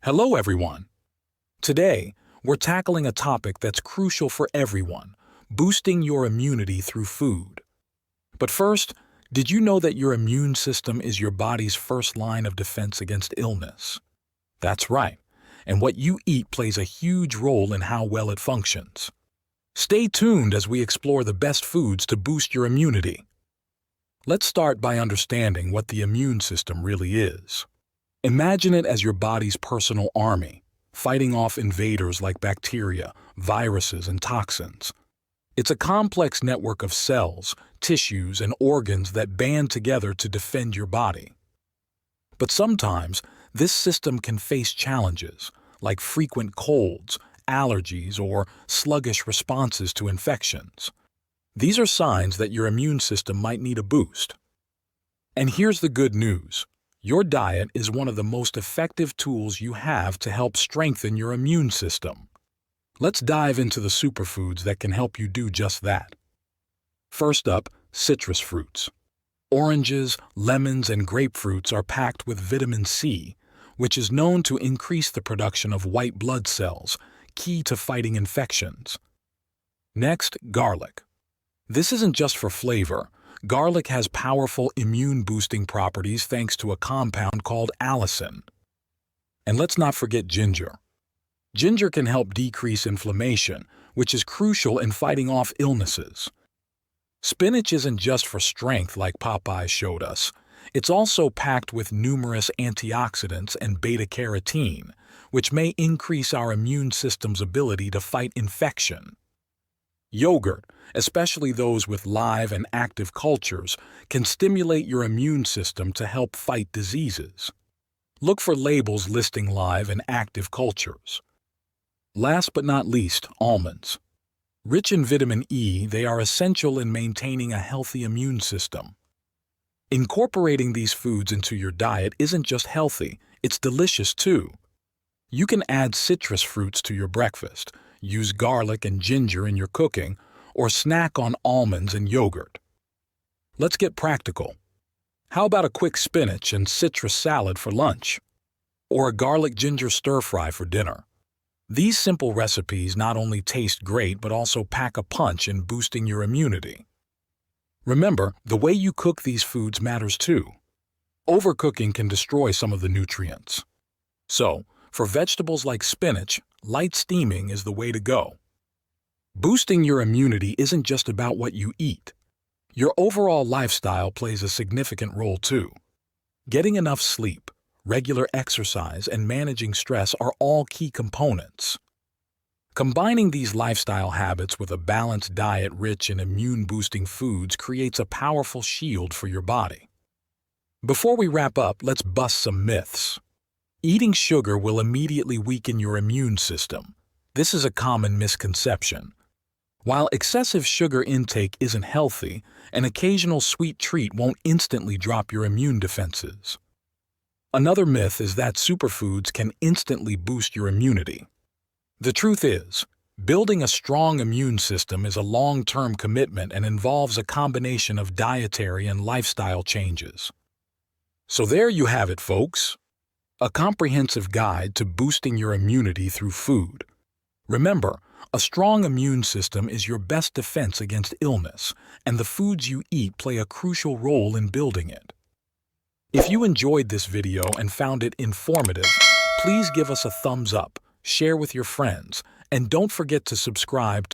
Hello, everyone. Today, we're tackling a topic that's crucial for everyone, boosting your immunity through food. But first, did you know that your immune system is your body's first line of defense against illness? That's right, and what you eat plays a huge role in how well it functions. Stay tuned as we explore the best foods to boost your immunity. Let's start by understanding what the immune system really is. Imagine it as your body's personal army, fighting off invaders like bacteria, viruses, and toxins. It's a complex network of cells, tissues, and organs that band together to defend your body. But sometimes, this system can face challenges, like frequent colds, allergies, or sluggish responses to infections. These are signs that your immune system might need a boost. And here's the good news. Your diet is one of the most effective tools you have to help strengthen your immune system. Let's dive into the superfoods that can help you do just that. First up, citrus fruits. Oranges, lemons, and grapefruits are packed with vitamin C, which is known to increase the production of white blood cells, key to fighting infections. Next, garlic. This isn't just for flavor. Garlic has powerful immune-boosting properties thanks to a compound called allicin. And let's not forget ginger. Ginger can help decrease inflammation, which is crucial in fighting off illnesses. Spinach isn't just for strength like Popeye showed us. It's also packed with numerous antioxidants and beta-carotene, which may increase our immune system's ability to fight infection. Yogurt, especially those with live and active cultures, can stimulate your immune system to help fight diseases. Look for labels listing live and active cultures. Last but not least, almonds. Rich in vitamin E, they are essential in maintaining a healthy immune system. Incorporating these foods into your diet isn't just healthy, it's delicious too. You can add citrus fruits to your breakfast, use garlic and ginger in your cooking, or snack on almonds and yogurt. Let's get practical. How about a quick spinach and citrus salad for lunch? Or a garlic ginger stir-fry for dinner? These simple recipes not only taste great but also pack a punch in boosting your immunity. Remember, the way you cook these foods matters too. Overcooking can destroy some of the nutrients. So, for vegetables like spinach, light steaming is the way to go. Boosting your immunity isn't just about what you eat. Your overall lifestyle plays a significant role too. Getting enough sleep, regular exercise, and managing stress are all key components. Combining these lifestyle habits with a balanced diet rich in immune-boosting foods creates a powerful shield for your body. Before we wrap up, let's bust some myths. Eating sugar will immediately weaken your immune system. This is a common misconception. While excessive sugar intake isn't healthy, an occasional sweet treat won't instantly drop your immune defenses. Another myth is that superfoods can instantly boost your immunity. The truth is, building a strong immune system is a long-term commitment and involves a combination of dietary and lifestyle changes. So there you have it, folks. A comprehensive guide to boosting your immunity through food. Remember, a strong immune system is your best defense against illness, and the foods you eat play a crucial role in building it. If you enjoyed this video and found it informative, please give us a thumbs up, share with your friends, and don't forget to subscribe